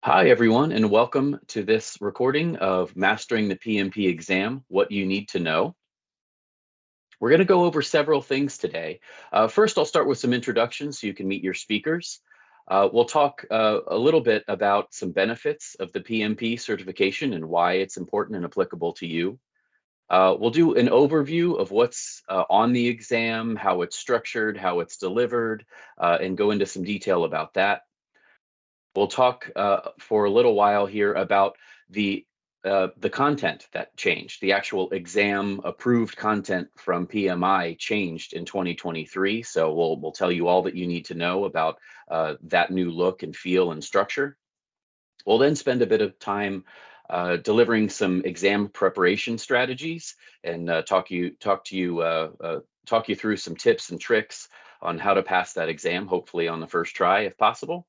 Hi, everyone, and welcome to this recording of Mastering the PMP Exam, What You Need to Know. We're going to go over several things today. First, I'll start with some introductions so you can meet your speakers. We'll talk a little bit about some benefits of the PMP certification and why it's important and applicable to you. We'll do an overview of what's on the exam, how it's structured, how it's delivered, and go into some detail about that. We'll talk for a little while here about the content that changed. The actual exam approved content from PMI changed in 2023. So we'll tell you all that you need to know about that new look and feel and structure. We'll then spend a bit of time delivering some exam preparation strategies and talk you through some tips and tricks on how to pass that exam, hopefully on the first try if possible.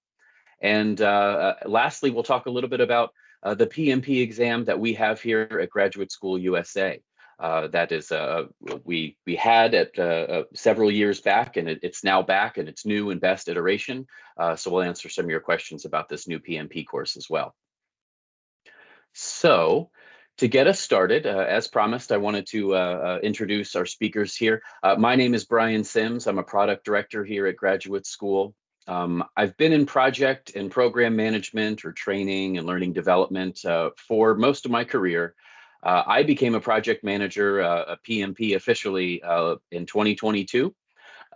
And lastly, we'll talk a little bit about the PMP exam that we have here at Graduate School USA. That is, we had it several years back, and it's now back, and it's new and best iteration. So we'll answer some of your questions about this new PMP course as well. So to get us started, as promised, I wanted to introduce our speakers here. My name is Brian Sims. I'm a product director here at Graduate School. I've been in project and program management or training and learning development for most of my career. I became a project manager, a PMP officially in 2022,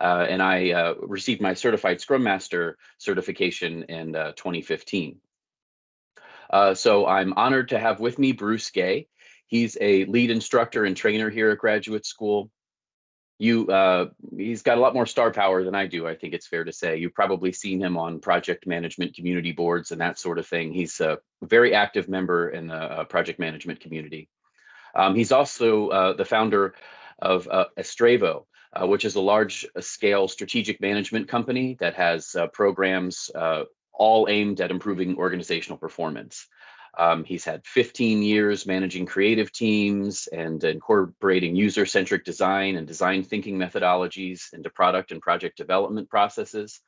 and I received my Certified Scrum Master certification in 2015. So I'm honored to have with me Bruce Gay. He's a lead instructor and trainer here at Graduate School. He's got a lot more star power than I do, I think it's fair to say. You've probably seen him on project management community boards and that sort of thing. He's a very active member in the project management community. He's also the founder of Estrevo, which is a large-scale strategic management company that has programs all aimed at improving organizational performance. He's had 15 years managing creative teams and incorporating user-centric design and design thinking methodologies into product and project development processes.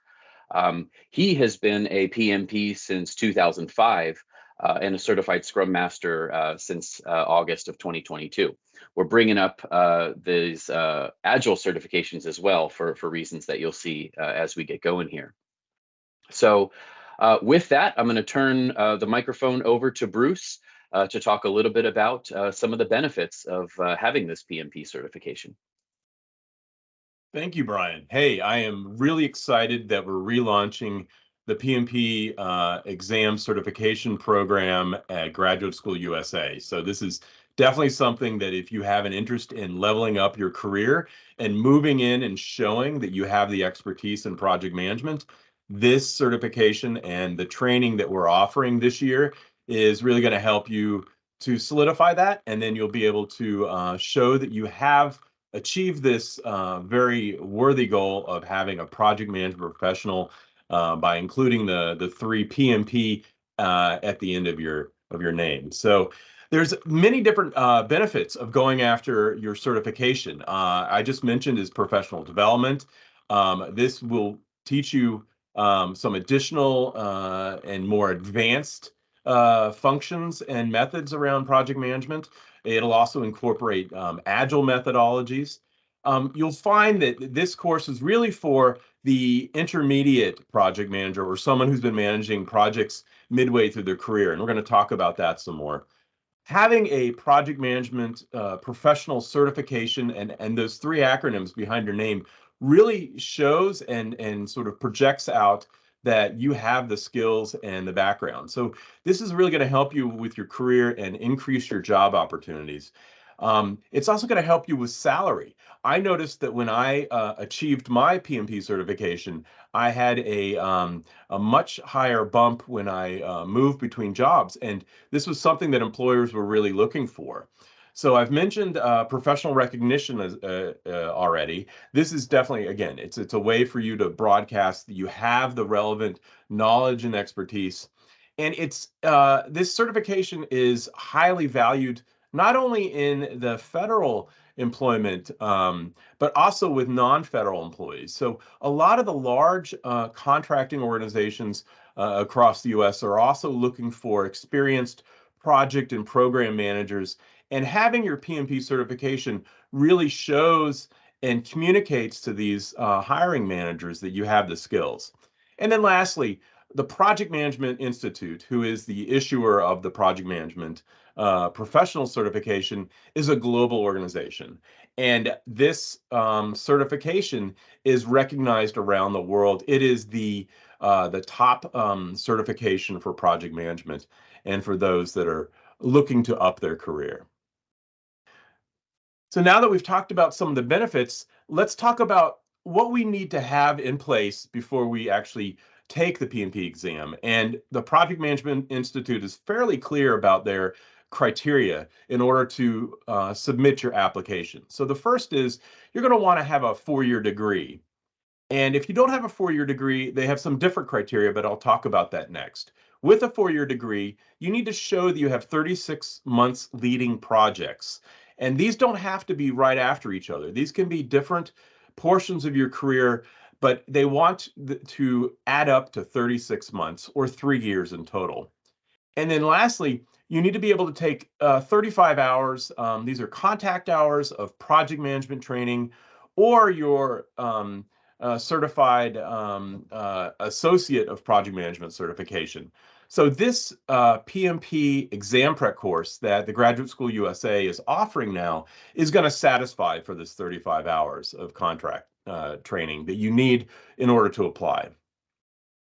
He has been a PMP since 2005 and a certified Scrum Master since August of 2022. We're bringing up these Agile certifications as well for reasons that you'll see as we get going here. So with that, I'm going to turn the microphone over to Bruce to talk a little bit about some of the benefits of having this PMP certification. Thank you, Brian. Hey, I am really excited that we're relaunching the PMP exam certification program at Graduate School USA. So this is definitely something that if you have an interest in leveling up your career and moving in and showing that you have the expertise in project management, this certification and the training that we're offering this year is really going to help you to solidify that, and then you'll be able to show that you have achieved this very worthy goal of having a project management professional by including the three PMP at the end of your name. So there's many different benefits of going after your certification. I just mentioned is professional development. This will teach you some additional and more advanced functions and methods around project management. It'll also incorporate agile methodologies. You'll find that this course is really for the intermediate project manager or someone who's been managing projects midway through their career, and we're going to talk about that some more. Having a project management professional certification and those three acronyms behind your name really shows and sort of projects out that you have the skills and the background. So this is really going to help you with your career and increase your job opportunities. It's also going to help you with salary. I noticed that when I achieved my PMP certification, I had a much higher bump when I moved between jobs, and this was something that employers were really looking for. So I've mentioned professional recognition as, already. This is definitely, again, it's a way for you to broadcast that you have the relevant knowledge and expertise. And it's this certification is highly valued not only in the federal employment, but also with non-federal employees. So a lot of the large contracting organizations across the U.S. are also looking for experienced project and program managers. And having your PMP certification really shows and communicates to these hiring managers that you have the skills. And then lastly, the Project Management Institute, who is the issuer of the project management professional certification, is a global organization. And this certification is recognized around the world. It is the top certification for project management and for those that are looking to up their career. So now that we've talked about some of the benefits, let's talk about what we need to have in place before we actually take the PMP exam. And the Project Management Institute is fairly clear about their criteria in order to submit your application. So the first is you're going to want to have a 4-year degree. And if you don't have a 4-year degree, they have some different criteria, but I'll talk about that next. With a 4-year degree, you need to show that you have 36 months leading projects. And these don't have to be right after each other. These can be different portions of your career, but they want to add up to 36 months or 3 years in total. And then lastly, you need to be able to take 35 hours. These are contact hours of project management training, or your certified associate of project management certification. So this PMP exam prep course that the Graduate School USA is offering now is going to satisfy for this 35 hours of contract training that you need in order to apply.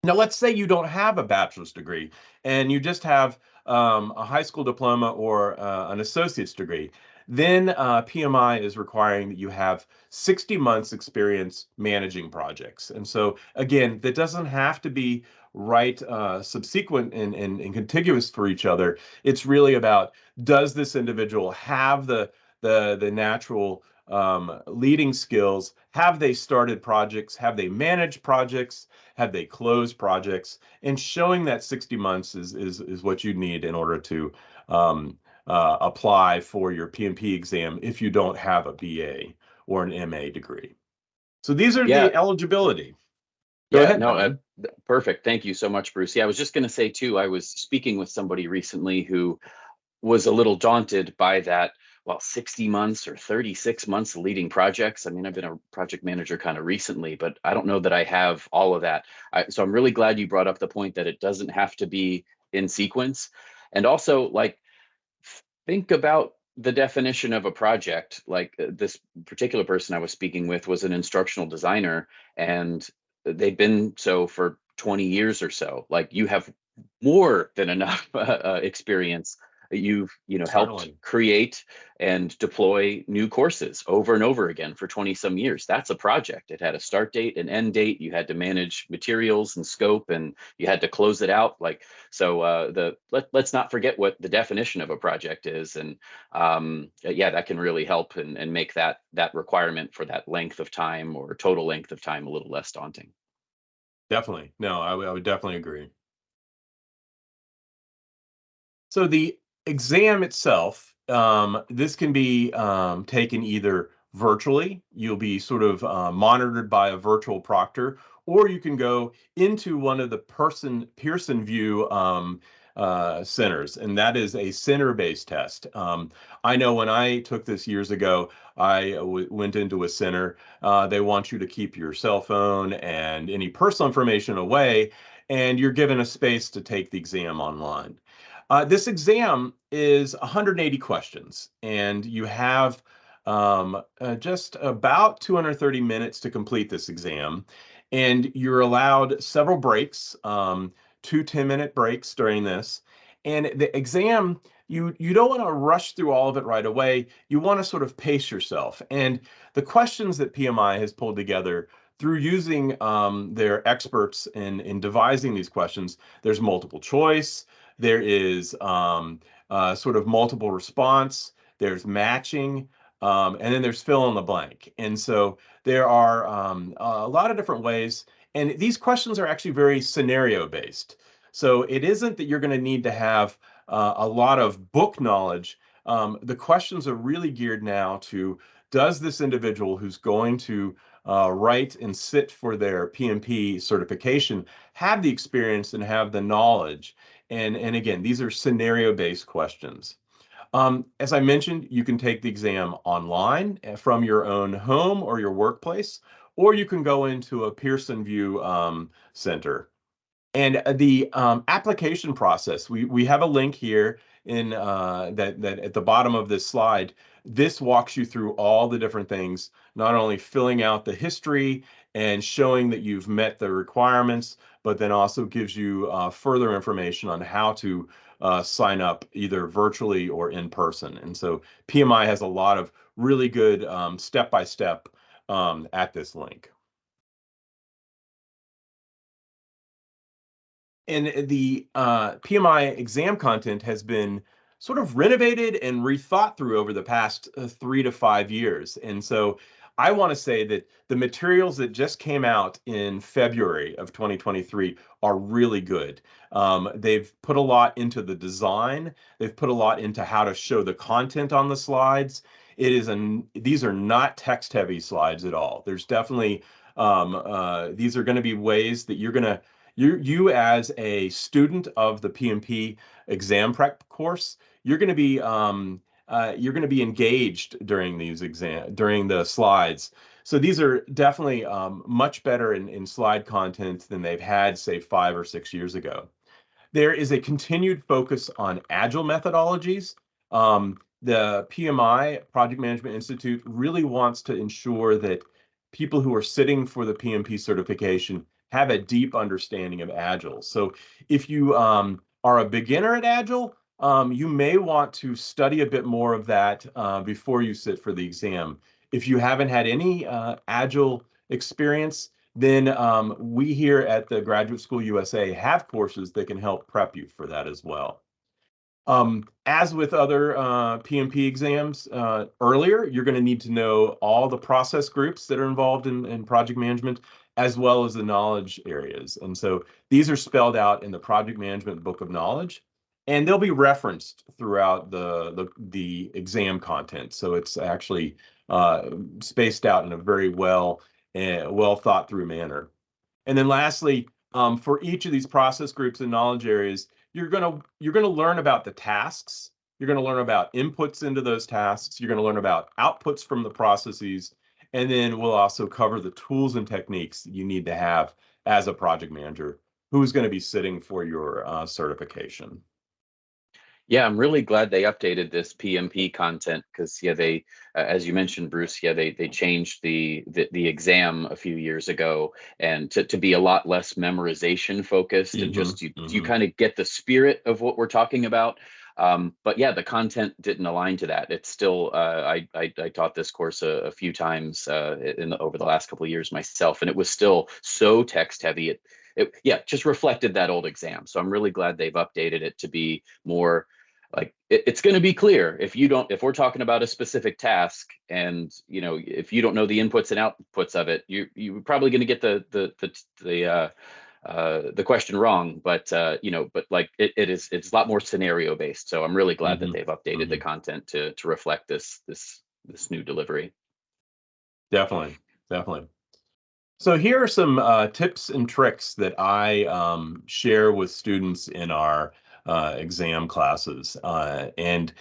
Now, let's say you don't have a bachelor's degree and you just have a high school diploma or an associate's degree. Then PMI is requiring that you have 60 months experience managing projects. And so, again, that doesn't have to be right subsequent and contiguous for each other. It's really about, does this individual have the natural leading skills? Have they started projects? Have they managed projects? Have they closed projects? And showing that 60 months is what you need in order to apply for your PMP exam if you don't have a BA or an MA degree. So these are Yeah. the eligibility. Go Yeah, ahead, no, Brian. perfect. Thank you so much, Bruce. Yeah, I was just going to say too, I was speaking with somebody recently who was a little daunted by that, well, 60 months or 36 months leading projects. I mean, I've been a project manager kind of recently, but I don't know that I have all of that. So I'm really glad you brought up the point that it doesn't have to be in sequence. And also, like, think about the definition of a project. Like this particular person I was speaking with was an instructional designer, and they've been so for 20 years or so. Like, you have more than enough experience. You've helped Certainly. create and deploy new courses over and over again for 20 some years. That's a project. It had a start date, an end date. You had to manage materials and scope, and you had to close it out. Like, so let's not forget what the definition of a project is, and yeah, that can really help and make that requirement for that length of time or total length of time a little less daunting. Definitely. No, I would definitely agree. So the exam itself, this can be taken either virtually. You'll be sort of monitored by a virtual proctor, or you can go into one of the Pearson VUE centers, and that is a center-based test. I know when I took this years ago, I went into a center. They want you to keep your cell phone and any personal information away, and you're given a space to take the exam online. This exam is 180 questions, and you have just about 230 minutes to complete this exam. And you're allowed several breaks, 2 10-minute breaks during this. And the exam, you don't want to rush through all of it right away. You want to sort of pace yourself. And the questions that PMI has pulled together through using their experts in devising these questions, there's multiple choice. There is sort of multiple response, there's matching, and then there's fill in the blank. And so there are a lot of different ways. And these questions are actually very scenario based. So it isn't that you're going to need to have a lot of book knowledge. The questions are really geared now to does this individual who's going to write and sit for their PMP certification have the experience and have the knowledge? And again, these are scenario-based questions. As I mentioned, you can take the exam online from your own home or your workplace, or you can go into a Pearson VUE center. And the application process, we have a link here in that at the bottom of this slide. This walks you through all the different things, not only filling out the history and showing that you've met the requirements, but then also gives you further information on how to sign up either virtually or in person. And so PMI has a lot of really good step-by-step at this link. And the PMI exam content has been sort of renovated and rethought through over the past 3 to 5 years. And so I want to say that the materials that just came out in February of 2023 are really good. They've put a lot into the design. They've put a lot into how to show the content on the slides. These are not text-heavy slides at all. There's definitely these are going to be ways that you as a student of the PMP exam prep course, you're going to be engaged during during the slides. So these are definitely much better in slide content than they've had, say, 5 or 6 years ago. There is a continued focus on agile methodologies. The PMI, Project Management Institute, really wants to ensure that people who are sitting for the PMP certification have a deep understanding of Agile. So if you are a beginner at Agile, you may want to study a bit more of that before you sit for the exam. If you haven't had any Agile experience, then we here at the Graduate School USA have courses that can help prep you for that as well. As with other PMP exams earlier, you're going to need to know all the process groups that are involved in project management, as well as the knowledge areas. And so these are spelled out in the Project Management Book of Knowledge, and they'll be referenced throughout the exam content. So it's actually spaced out in a very well thought through manner. And then lastly, for each of these process groups and knowledge areas, you're gonna learn about the tasks. You're gonna learn about inputs into those tasks. You're gonna learn about outputs from the processes, and then we'll also cover the tools and techniques that you need to have as a project manager who's going to be sitting for your certification. Yeah, I'm really glad they updated this PMP content because yeah, they, as you mentioned, Bruce, yeah, they changed the exam a few years ago and to be a lot less memorization focused and just you kind of get the spirit of what we're talking about. But yeah, the content didn't align to that. It's still I taught this course a few times over the last couple of years myself, and it was still so text heavy. It just reflected that old exam. So I'm really glad they've updated it to be more like it's going to be clear if we're talking about a specific task and if you don't know the inputs and outputs of it, you're probably going to get the question wrong, but like it's a lot more scenario based. So I'm really glad that they've updated the content to reflect this new delivery. Definitely. So here are some tips and tricks that I share with students in our exam classes. And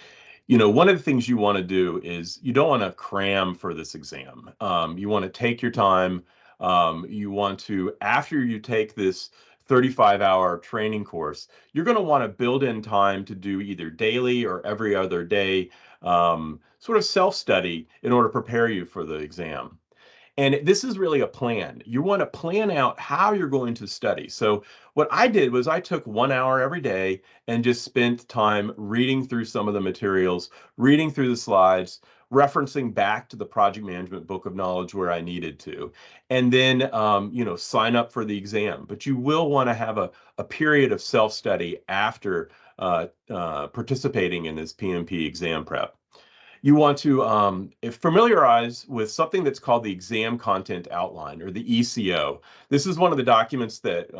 one of the things you want to do is you don't want to cram for this exam. You want to take your time. You want to, after you take this 35-hour training course, you're going to want to build in time to do either daily or every other day sort of self-study in order to prepare you for the exam. And this is really a plan. You want to plan out how you're going to study. So what I did was I took 1 hour every day and just spent time reading through some of the materials, reading through the slides, referencing back to the Project Management Book of Knowledge where I needed to, and then sign up for the exam. But you will want to have a period of self-study after participating in this PMP exam prep. You want to familiarize with something that's called the Exam Content Outline, or the ECO. This is one of the documents that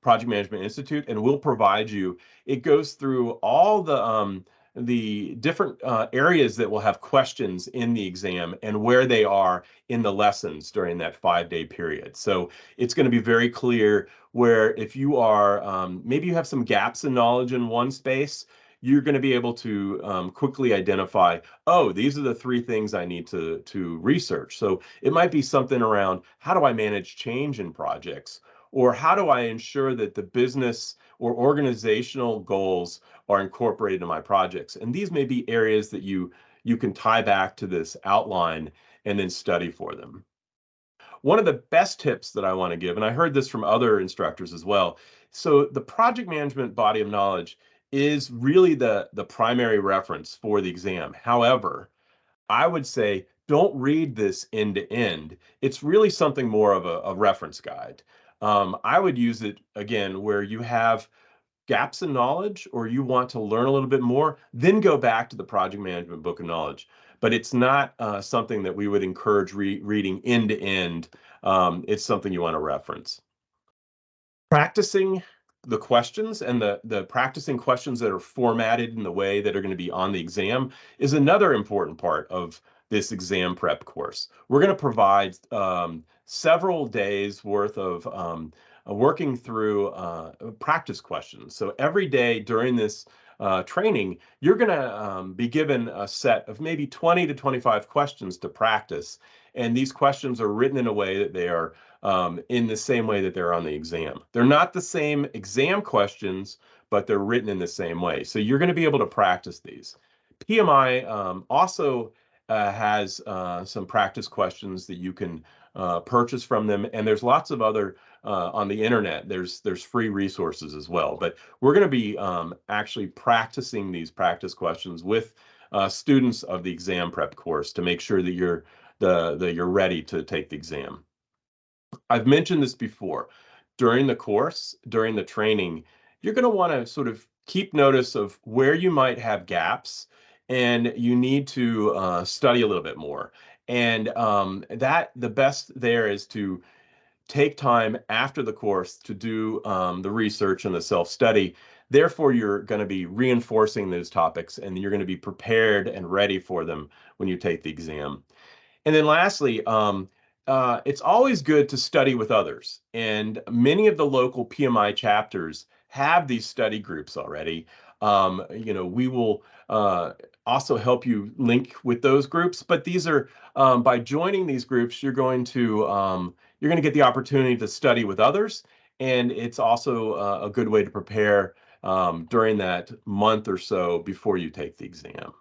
Project Management Institute and will provide you. It goes through all the the different areas that will have questions in the exam and where they are in the lessons during that 5-day period. So it's going to be very clear where if you are, maybe you have some gaps in knowledge in one space, you're going to be able to quickly identify, oh, these are the 3 things I need to research. So it might be something around how do I manage change in projects? Or how do I ensure that the business or organizational goals are incorporated in my projects? And these may be areas that you can tie back to this outline and then study for them. One of the best tips that I want to give, and I heard this from other instructors as well. So the project management body of knowledge is really the primary reference for the exam. However, I would say don't read this end to end. It's really something more of a reference guide. I would use it again where you have gaps in knowledge or you want to learn a little bit more, then go back to the project management book of knowledge. But it's not something that we would encourage reading end to end. It's something you want to reference. Practicing the questions and the practicing questions that are formatted in the way that are going to be on the exam is another important part of this exam prep course. We're going to provide several days worth of working through practice questions. So every day during this training, you're going to be given a set of maybe 20 to 25 questions to practice. And these questions are written in a way that they are in the same way that they're on the exam. They're not the same exam questions, but they're written in the same way. So you're going to be able to practice these. PMI also has some practice questions that you can purchase from them, and there's lots of other on the internet. There's free resources as well. But we're going to be actually practicing these practice questions with students of the exam prep course to make sure that you're ready to take the exam. I've mentioned this before. During the course, during the training, you're going to want to sort of keep notice of where you might have gaps, and you need to study a little bit more. And that the best there is to take time after the course to do the research and the self-study. Therefore, you're going to be reinforcing those topics, and you're going to be prepared and ready for them when you take the exam. And then lastly, it's always good to study with others. And many of the local PMI chapters have these study groups already. We will also help you link with those groups. But these are by joining these groups, you're going to get the opportunity to study with others, and it's also a good way to prepare during that month or so before you take the exam.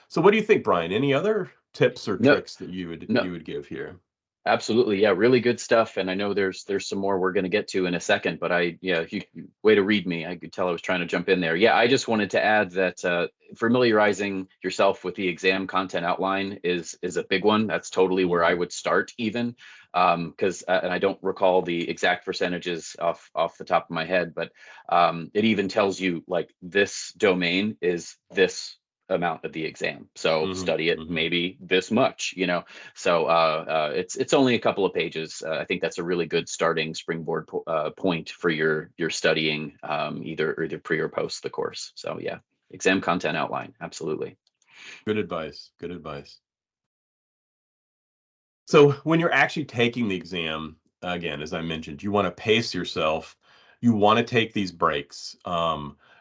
So, what do you think, Brian? Any other tips or No, tricks that you no, would give here? absolutely. Yeah, really good stuff. And I know there's some more we're going to get to in a second, but way to read me. I could tell I was trying to jump in there. Yeah, I just wanted to add that familiarizing yourself with the exam content outline is a big one. That's totally where I would start even. Because and I don't recall the exact percentages off the top of my head, but it even tells you like this domain is this amount of the exam, so study it maybe this much, so it's only a couple of pages. I think that's a really good starting springboard point for your studying, either pre or post the course. So yeah, exam content outline, absolutely. Good advice. Good advice. So when you're actually taking the exam, again, as I mentioned, you want to pace yourself. You want to take these breaks.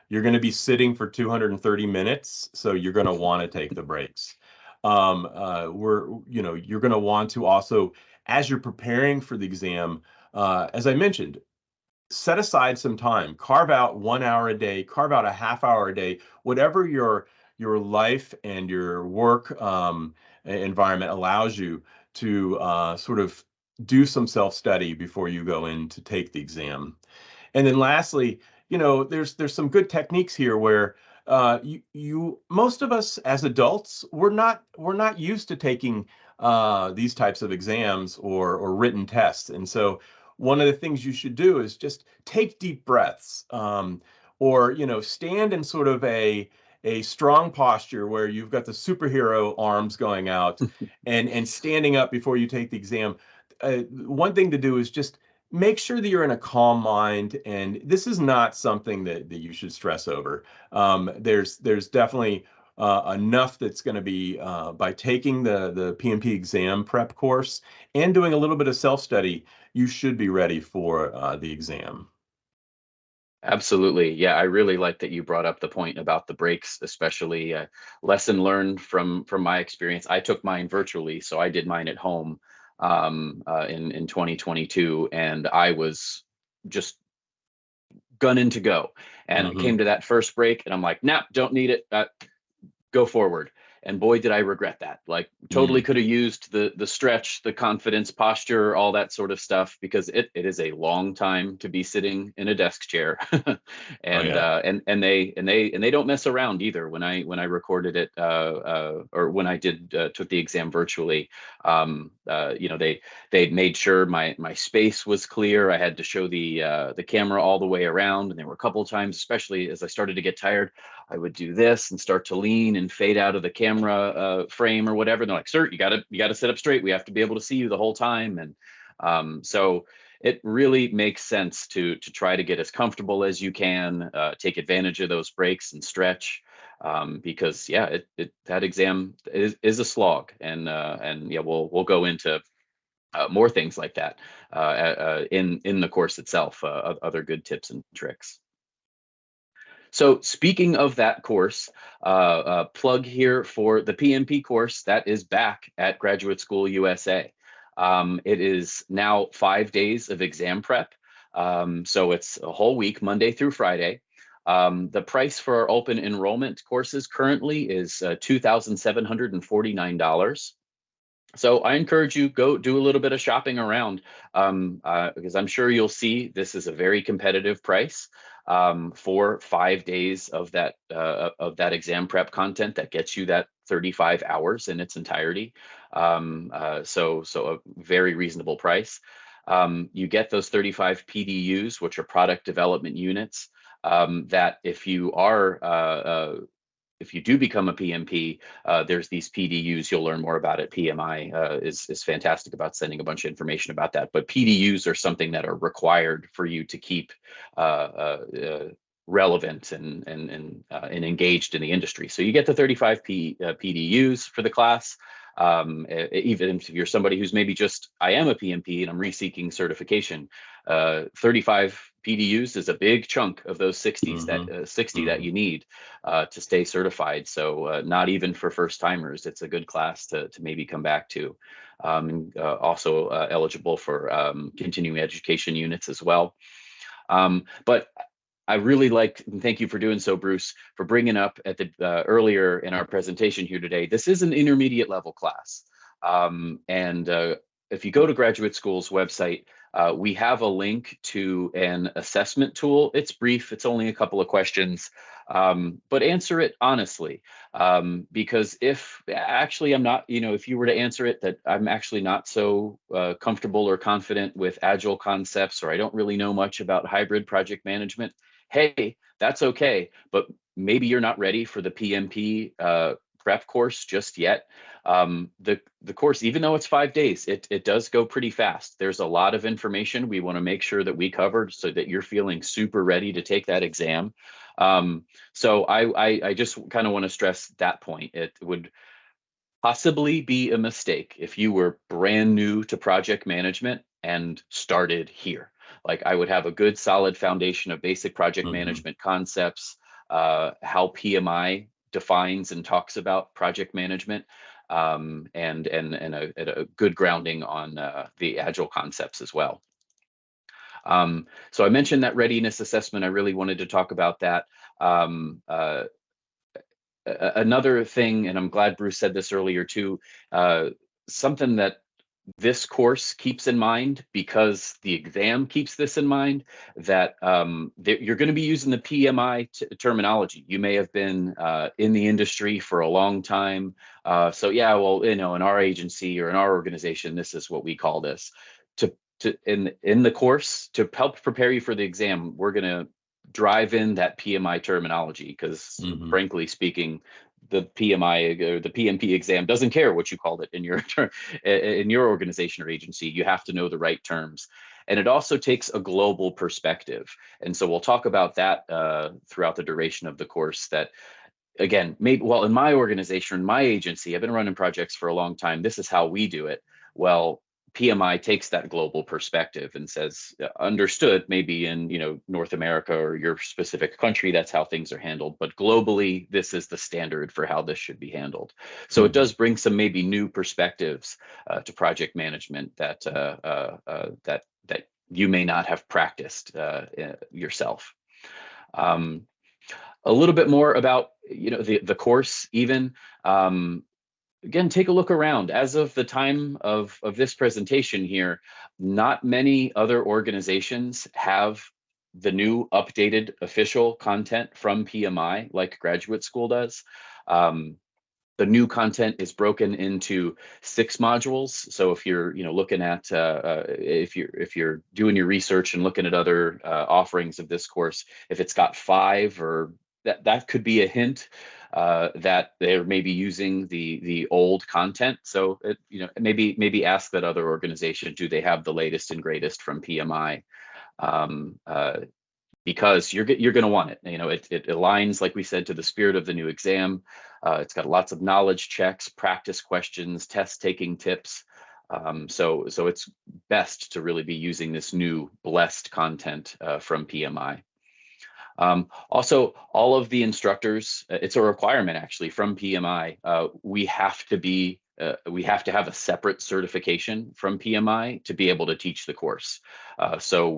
You're going to be sitting for 230 minutes, so you're going to want to take the breaks. You're going to want to also, as you're preparing for the exam, as I mentioned, set aside some time, carve out 1 hour a day, carve out a half hour a day, whatever your life and your work environment allows you to sort of do some self-study before you go in to take the exam. And then lastly, there's some good techniques here where most of us as adults, we're not used to taking these types of exams or written tests. And so one of the things you should do is just take deep breaths, or stand in sort of a strong posture where you've got the superhero arms going out and standing up before you take the exam. One thing to do is just make sure that you're in a calm mind, and this is not something that you should stress over. There's definitely enough that's going to be by taking the PMP exam prep course and doing a little bit of self-study, you should be ready for the exam. Absolutely. Yeah, I really like that you brought up the point about the breaks, especially lesson learned from my experience. I took mine virtually, so I did mine at home in 2022, and I was just gunning to go. And it came Hmm. to that first break, and I'm like, nah, don't need it. Go forward. And boy, did I regret that. Like, totally Mm. could have used the stretch, the confidence, posture, all that sort of stuff, because it is a long time to be sitting in a desk chair. Oh and yeah. they don't mess around either. When I recorded it or when I did took the exam virtually, they made sure my space was clear. I had to show the camera all the way around, and there were a couple of times, especially as I started to get tired, I would do this and start to lean and fade out of the camera frame or whatever. And they're like, "Sir, you got to sit up straight. We have to be able to see you the whole time." And so it really makes sense to try to get as comfortable as you can, take advantage of those breaks and stretch, because yeah, that exam is a slog, and yeah, we'll go into more things like that in the course itself, other good tips and tricks. So speaking of that course, plug here for the PMP course that is back at Graduate School USA. It is now 5 days of exam prep. So it's a whole week, Monday through Friday. The price for our open enrollment courses currently is $2,749. So I encourage you, go do a little bit of shopping around, because I'm sure you'll see this is a very competitive price for 5 days of that exam prep content that gets you that 35 hours in its entirety. So a very reasonable price. You get those 35 PDUs, which are product development units. That if you do become a PMP, there's these PDUs. You'll learn more about it. PMI is fantastic about sending a bunch of information about that. But PDUs are something that are required for you to keep uh, relevant and engaged in the industry. So you get the 35 PDUs for the class. Even if you're somebody who's maybe just, I am a PMP and I'm reseeking certification, 35 PDUs is a big chunk of those 60s Hmm. 60 that Hmm. you need to stay certified. So not even for first timers, it's a good class to maybe come back to. Also eligible for continuing education units as well. But I really like, and thank you for doing so, Bruce, for bringing up at the earlier in our presentation here today. This is an intermediate level class, and if you go to graduate school's website, we have a link to an assessment tool. It's brief; it's only a couple of questions, but answer it honestly, because if actually I'm not, if you were to answer it that I'm actually not so comfortable or confident with agile concepts, or I don't really know much about hybrid project management, hey, that's okay. But maybe you're not ready for the PMP prep course just yet. The course, even though it's 5 days, it does go pretty fast. There's a lot of information we want to make sure that we covered so that you're feeling super ready to take that exam. So I just kind of want to stress that point. It would possibly be a mistake if you were brand new to project management and started here. Like, I would have a good solid foundation of basic project Hmm. management concepts, how PMI defines and talks about project management, and a good grounding on the agile concepts as well. So I mentioned that readiness assessment. I really wanted to talk about that. Um, uh, Another thing, and I'm glad Bruce said this earlier too, uh, something that this course keeps in mind, because the exam keeps this in mind, that you're going to be using the PMI terminology. You may have been in the industry for a long time. So yeah, well, in our agency or in our organization, this is what we call this. In the course, to help prepare you for the exam, we're going to drive in that PMI terminology, because Hmm. frankly speaking, the PMI or the PMP exam doesn't care what you called it in your in your organization or agency. You have to know the right terms. And it also takes a global perspective. And so we'll talk about that throughout the duration of the course. That again, maybe, well, in my organization, in my agency, I've been running projects for a long time. This is how we do it. Well, PMI takes that global perspective and says, understood, maybe in North America or your specific country, that's how things are handled. But globally, this is the standard for how this should be handled. So it does bring some maybe new perspectives to project management that that you may not have practiced yourself. A little bit more about the course even. Again, take a look around. As of the time of this presentation here, not many other organizations have the new updated official content from PMI like Graduate School does. The new content is broken into 6 modules. So if you're looking at if you're doing your research and looking at other offerings of this course, if it's got 5, or that could be a hint that they're maybe using the old content. So maybe ask that other organization, do they have the latest and greatest from PMI? Because you're going to want it. It aligns, like we said, to the spirit of the new exam. It's got lots of knowledge checks, practice questions, test taking tips. So it's best to really be using this new blessed content from PMI. Also, all of the instructors, it's a requirement actually from PMI. We have to have a separate certification from PMI to be able to teach the course. So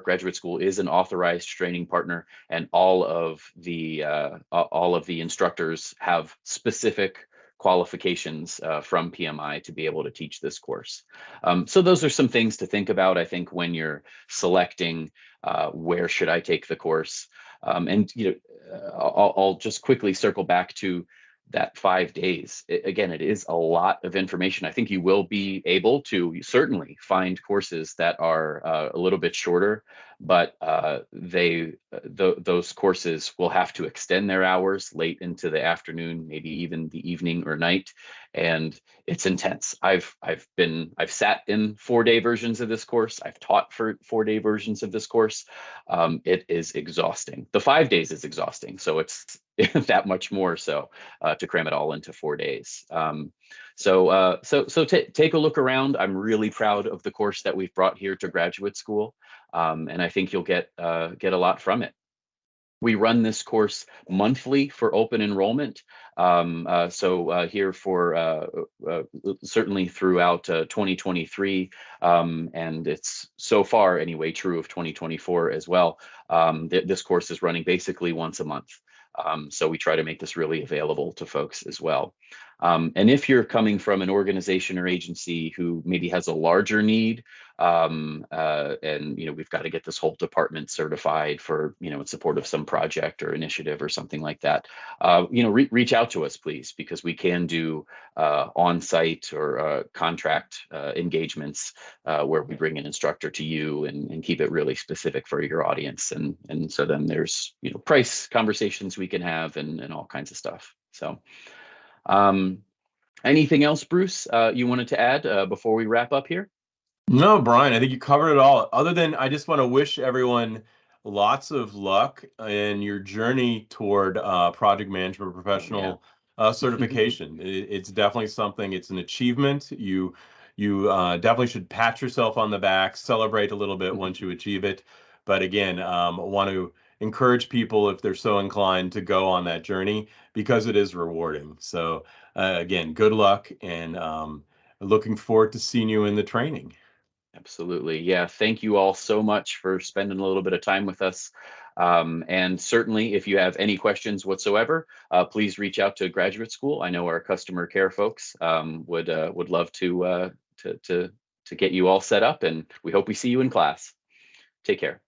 Graduate School is an authorized training partner, and all of the instructors have specific qualifications from PMI to be able to teach this course. So those are some things to think about, I think, when you're selecting where should I take the course. And I'll just quickly circle back to that 5 days. Again, it is a lot of information. I think you will be able to certainly find courses that are a little bit shorter, but those courses will have to extend their hours late into the afternoon, maybe even the evening or night. And it's intense. I've sat in 4-day versions of this course. I've taught for 4-day versions of this course. It is exhausting. The 5 days is exhausting. So it's that much more so to cram it all into 4 days. So take a look around. I'm really proud of the course that we've brought here to Graduate School, and I think you'll get a lot from it. We run this course monthly for open enrollment. Here for certainly throughout 2023, and it's so far anyway true of 2024 as well. This course is running basically once a month. So we try to make this really available to folks as well. And if you're coming from an organization or agency who maybe has a larger need, and we've got to get this whole department certified for in support of some project or initiative or something like that, reach out to us, please, because we can do on-site or contract engagements where we bring an instructor to you and keep it really specific for your audience, and so then there's price conversations we can have and all kinds of stuff. So anything else, Bruce, you wanted to add before we wrap up here? No, Brian, I think you covered it all. Other than I just want to wish everyone lots of luck in your journey toward project management professional certification. It's definitely something. It's an achievement. You definitely should pat yourself on the back, celebrate a little bit once you achieve it. But again, want to encourage people, if they're so inclined, to go on that journey because it is rewarding. So again, good luck, and looking forward to seeing you in the training. Absolutely. Yeah. Thank you all so much for spending a little bit of time with us. And certainly, if you have any questions whatsoever, please reach out to Graduate School. I know our customer care folks would love to get you all set up, and we hope we see you in class. Take care.